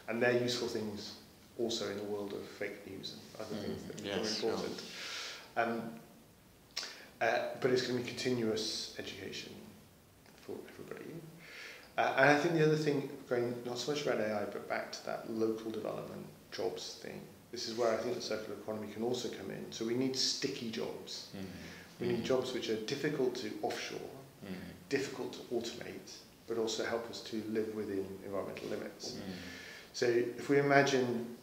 And they're useful things also in the world of fake news and other things that are important. But it's going to be continuous education for everybody. And I think the other thing, going not so much about AI, but back to that local development jobs thing, this is where I think the circular economy can also come in. So we need sticky jobs. We need jobs which are difficult to offshore, difficult to automate, but also help us to live within environmental limits. So if we imagine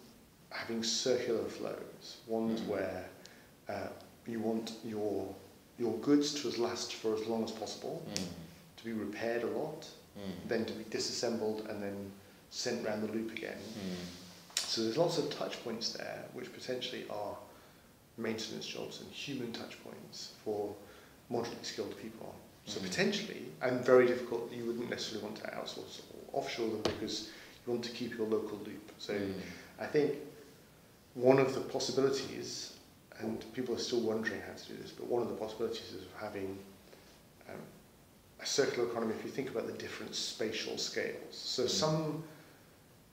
having circular flows, ones where you want your goods to last for as long as possible, to be repaired a lot, then to be disassembled and then sent round the loop again. So there's lots of touch points there, which potentially are maintenance jobs and human touch points for moderately skilled people. So potentially, and very difficult, you wouldn't necessarily want to outsource or offshore them because you want to keep your local loop. So I think one of the possibilities, and people are still wondering how to do this, but one of the possibilities is of having a circular economy if you think about the different spatial scales. So some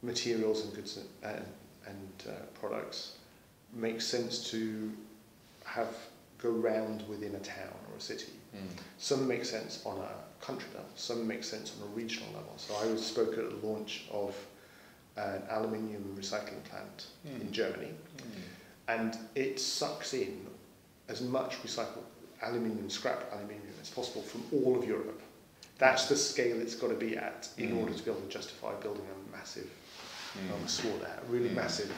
materials and goods and products make sense to go round within a town or a city. Some make sense on a country level, some make sense on a regional level. So I spoke at the launch of an aluminium recycling plant in Germany, and it sucks in as much recycled aluminium, scrap aluminium as possible from all of Europe. That's the scale it's got to be at in order to be able to justify building a massive, I swore that, a really massive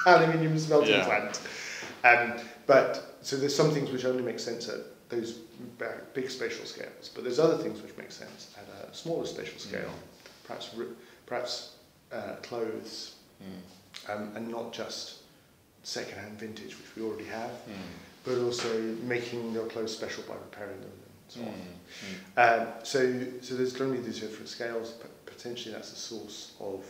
aluminium smelting plant. But so there's some things which only make sense at those big spatial scales, but there's other things which make sense at a smaller spatial scale, perhaps clothes, and not just second-hand vintage, which we already have, but also making your clothes special by repairing them and so on. So there's going to be these different scales, but potentially that's a source of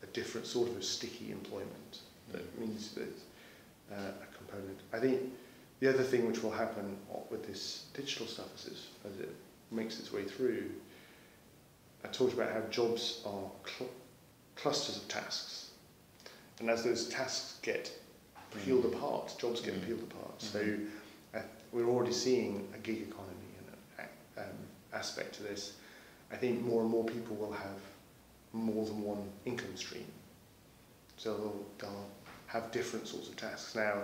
a different sort of sticky employment that means that a component. I think the other thing which will happen with this digital stuff as it makes its way through, I talked about how jobs are clusters of tasks, and as those tasks get peeled apart, jobs get peeled apart. So we're already seeing a gig economy and an aspect to this. I think more and more people will have more than one income stream. So they'll have different sorts of tasks. Now,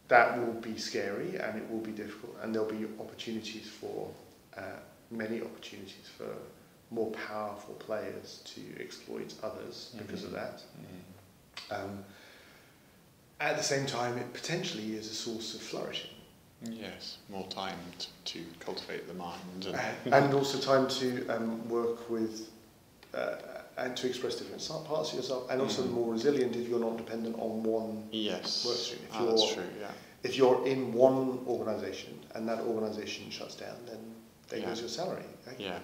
that will be scary and it will be difficult, and there'll be opportunities for, many opportunities for more powerful players to exploit others because of that. At the same time, it potentially is a source of flourishing. Yes, more time to cultivate the mind. And also time to work with and to express different parts of yourself, and also more resilient if you're not dependent on one work stream. That's true, yeah. If you're in one organisation and that organisation shuts down, then there goes your salary.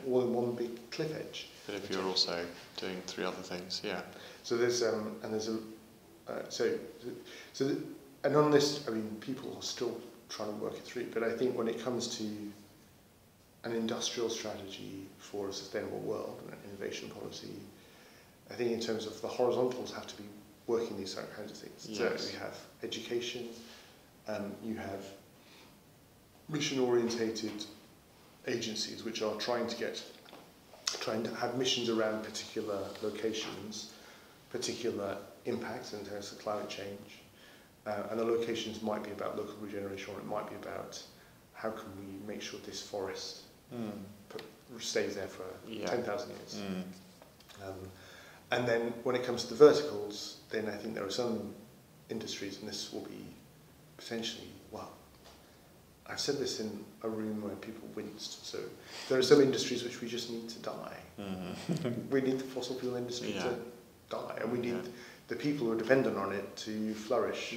All in one big cliff edge. But if you're also doing 3 other things, So there's and on this, I mean, people are still trying to work it through. But I think when it comes to an industrial strategy for a sustainable world and an innovation policy, I think in terms of the horizontals have to be working these certain kinds of things. Yes. So you have education, you have mission-orientated agencies which are trying to have missions around particular locations, particular impacts in terms of climate change. And the locations might be about local regeneration, or it might be about how can we make sure this forest stays there for 10,000 years. And then when it comes to the verticals, then I think there are some industries, and this will be potentially, well, I've said this in a room where people winced, so there are some industries which we just need to die. We need the fossil fuel industry to die, and we need the people who are dependent on it to flourish.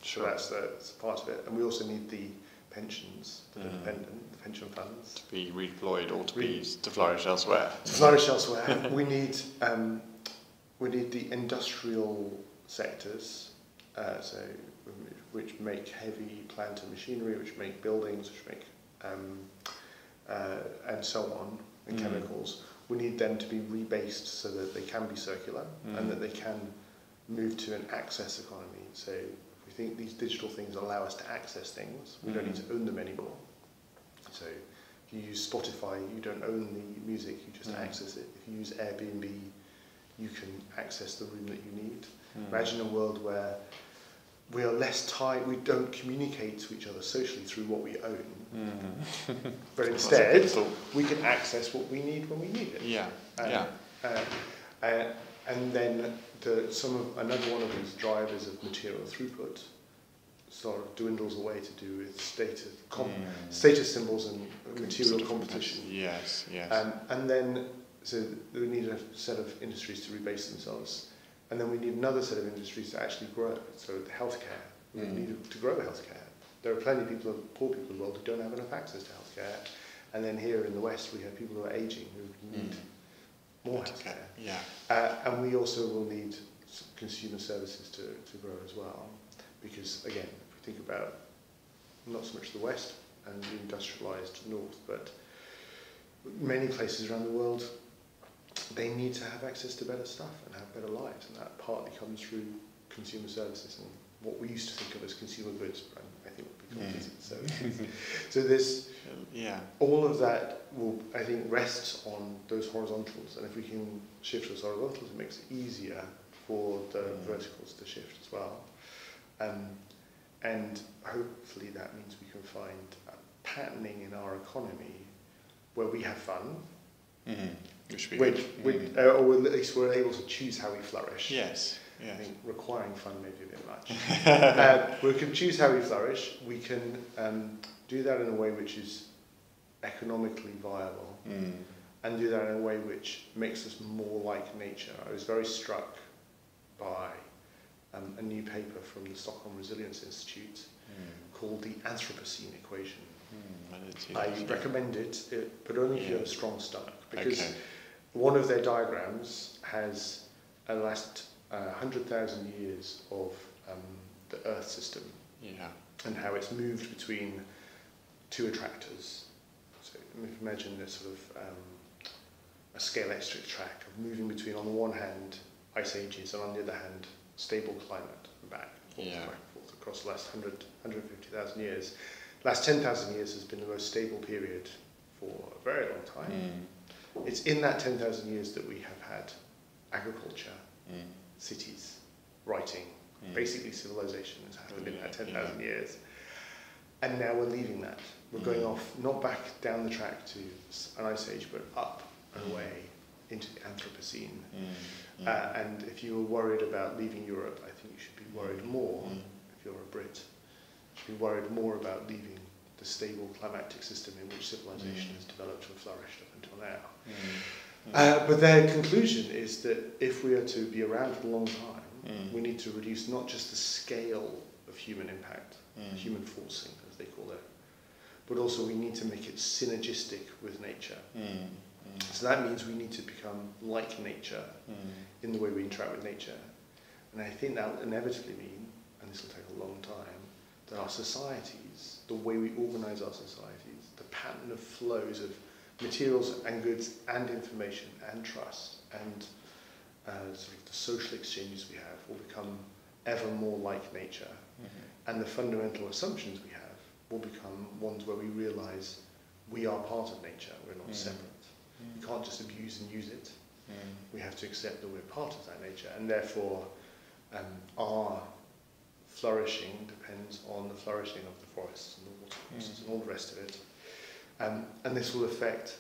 So that's part of it. And we also need the pensions that are dependent, the pension funds. To be redeployed or to flourish elsewhere. To flourish elsewhere. We need the industrial sectors, which make heavy plant and machinery, which make buildings, which make and so on, and chemicals. We need them to be rebased so that they can be circular and that they can move to an access economy. So we think these digital things allow us to access things. We don't need to own them anymore. So if you use Spotify, you don't own the music, you just access it. If you use Airbnb, you can access the room that you need. Imagine a world where we are less tied, we don't communicate to each other socially through what we own. But instead, we can access what we need when we need it. And then another one of these drivers of material throughput sort of dwindles away to do with status symbols and material competition. Yes. And then, so we need a set of industries to rebase themselves. And then we need another set of industries to actually grow. So the healthcare, we need to grow healthcare. There are plenty of poor people in the world who don't have enough access to healthcare. And then here in the West, we have people who are aging who need more healthcare. And we also will need consumer services to grow as well. Because again, if we think about not so much the West and the industrialized North, but many places around the world, they need to have access to better stuff and have better lives, and that partly comes through consumer services and what we used to think of as consumer goods, I think would be completed. So this, all of that will, I think, rests on those horizontals, and if we can shift those horizontals, it makes it easier for the verticals to shift as well. And hopefully that means we can find a patterning in our economy where we have fun, or at least we're able to choose how we flourish. Yes. I think requiring fun may be a bit much. We can choose how we flourish. We can do that in a way which is economically viable, and do that in a way which makes us more like nature. I was very struck by a new paper from the Stockholm Resilience Institute called the Anthropocene Equation. I recommend it, but only if you have a strong stomach, because one of their diagrams has the last 100,000 years of the Earth system, and how it's moved between two attractors. So imagine this sort of a scalextric track of moving between, on the one hand, ice ages, and on the other hand, stable climate, and back and forth across the last 150,000 years. Last 10,000 years has been the most stable period for a very long time. It's in that 10,000 years that we have had agriculture, cities, writing, Basically, civilization has been there 10,000 years. And now we're leaving that. We're going off, not back down the track to an ice age, but up and away into the Anthropocene. And if you were worried about leaving Europe, I think you should be worried more, if you're a Brit, you should be worried more about leaving the stable climatic system in which civilization has developed and flourished up until now. But their conclusion is that if we are to be around for a long time, we need to reduce not just the scale of human impact, human forcing, as they call it, but also we need to make it synergistic with nature. So that means we need to become like nature in the way we interact with nature. And I think that will inevitably mean, and this will take a long time, that our societies, the way we organise our societies, the pattern of flows of materials and goods and information and trust and sort of the social exchanges we have will become ever more like nature. And the fundamental assumptions we have will become ones where we realise we are part of nature, we're not separate. We can't just abuse and use it. We have to accept that we're part of that nature, and therefore our flourishing depends on the flourishing of the forests and the watercourses and all the rest of it. And this will affect,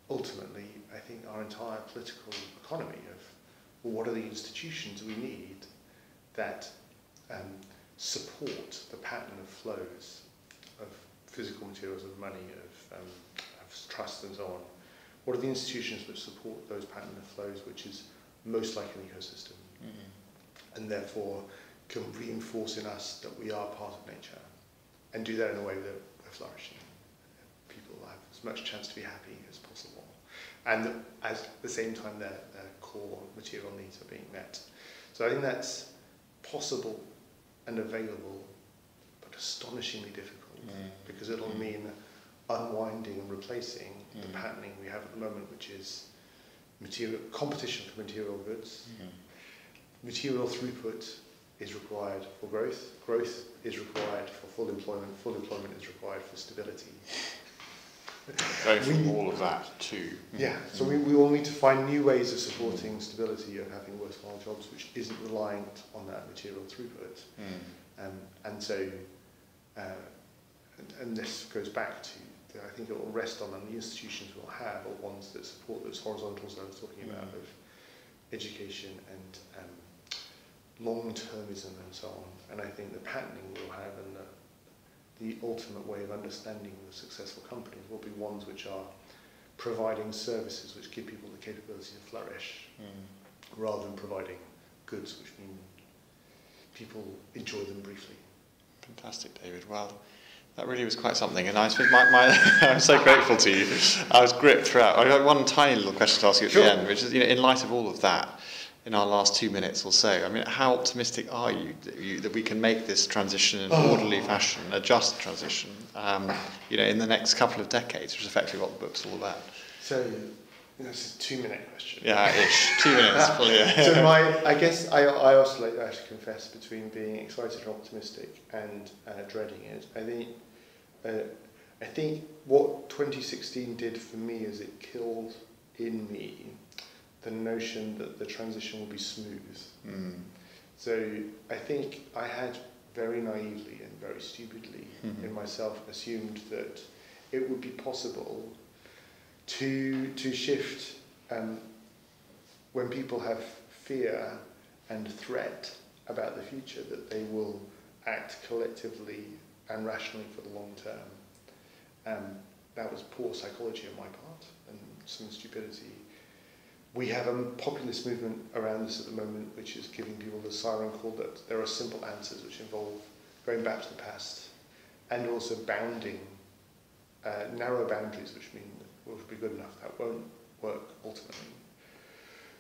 ultimately, I think, our entire political economy of, well, what are the institutions we need that support the pattern of flows of physical materials, of money, of trust and so on. What are the institutions that support those pattern of flows which is most like an ecosystem and therefore can reinforce in us that we are part of nature and do that in a way that we're flourishing. People have as much chance to be happy as possible and at the same time their core material needs are being met. So I think that's possible and available but astonishingly difficult because it'll mean unwinding and replacing the patterning we have at the moment, which is material competition for material goods. Material throughput is required for growth. Growth is required for full employment. Full employment is required for stability. Going from all of that too. Yeah, so we all need to find new ways of supporting stability, of having worthwhile jobs which isn't reliant on that material throughput. And so, and this goes back to, I think it will rest on, and the institutions we'll have are ones that support those horizontals I was talking about of education and long-termism and so on. And I think the patterning we'll have and the ultimate way of understanding the successful companies will be ones which are providing services which give people the capability to flourish rather than providing goods which mean people enjoy them briefly. Fantastic, David. Well, that really was quite something, and I suppose I'm so grateful to you. I was gripped throughout. I got one tiny little question to ask you at the end, which is, in light of all of that, in our last 2 minutes or so, I mean, how optimistic are you that we can make this transition in an orderly fashion, a just transition, in the next couple of decades, which is effectively what the book's all about? So, that's a 2-minute question. Yeah, ish. 2 minutes, probably. So I guess I oscillate, I have to confess, between being excited and optimistic and dreading it. I think what 2016 did for me is it killed in me the notion that the transition will be smooth. So I think I had very naively and very stupidly in myself assumed that it would be possible to shift when people have fear and threat about the future, that they will act collectively and rationally for the long term. That was poor psychology on my part and some stupidity. We have a populist movement around us at the moment which is giving people the siren call that there are simple answers which involve going back to the past and also bounding narrow boundaries which mean that will be good enough. That won't work ultimately.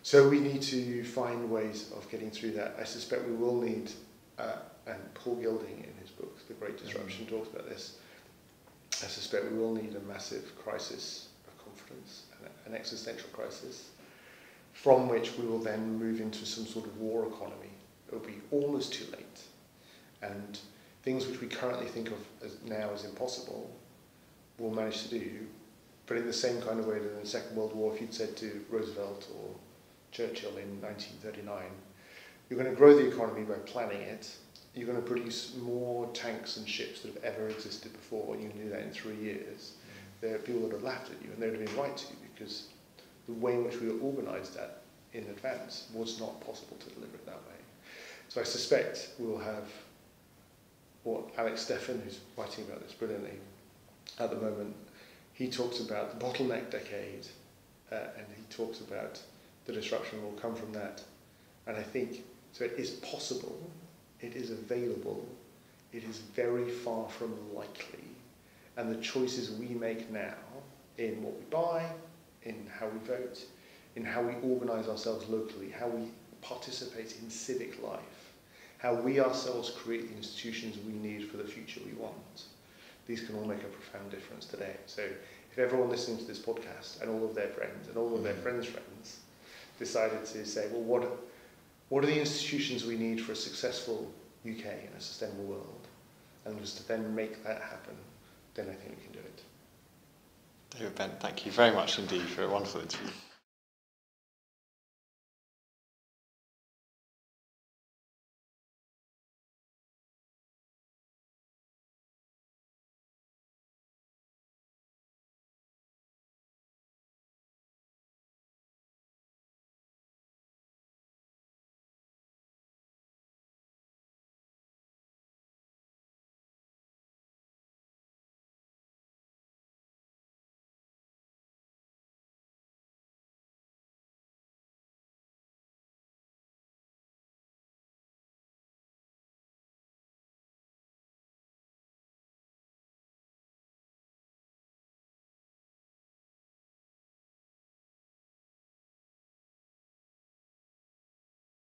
So we need to find ways of getting through that. I suspect we will need, and Paul Gilding in his book, The Great Disruption, talks about this, I suspect we will need a massive crisis of confidence, an existential crisis, from which we will then move into some sort of war economy. It will be almost too late. And things which we currently think of now as impossible, we'll manage to do, but in the same kind of way that in the Second World War, if you'd said to Roosevelt or Churchill in 1939, You're going to grow the economy by planning it. You're going to produce more tanks and ships that have ever existed before, and you can do that in 3 years. There are people that have laughed at you, and they would have been right to, because the way in which we were organised that in advance was not possible to deliver it that way. So I suspect we'll have what Alex Steffen, who's writing about this brilliantly at the moment, he talks about the bottleneck decade, and he talks about the disruption that will come from that. And I think, so it is possible, it is available, it is very far from likely, and the choices we make now in what we buy, in how we vote, in how we organise ourselves locally, how we participate in civic life, how we ourselves create the institutions we need for the future we want. These can all make a profound difference today. So if everyone listening to this podcast and all of their friends and all of their friends' friends decided to say, well, what are the institutions we need for a successful UK and a sustainable world, and was to then make that happen, then I think we can do it. David Bent, thank you very much indeed for a wonderful interview.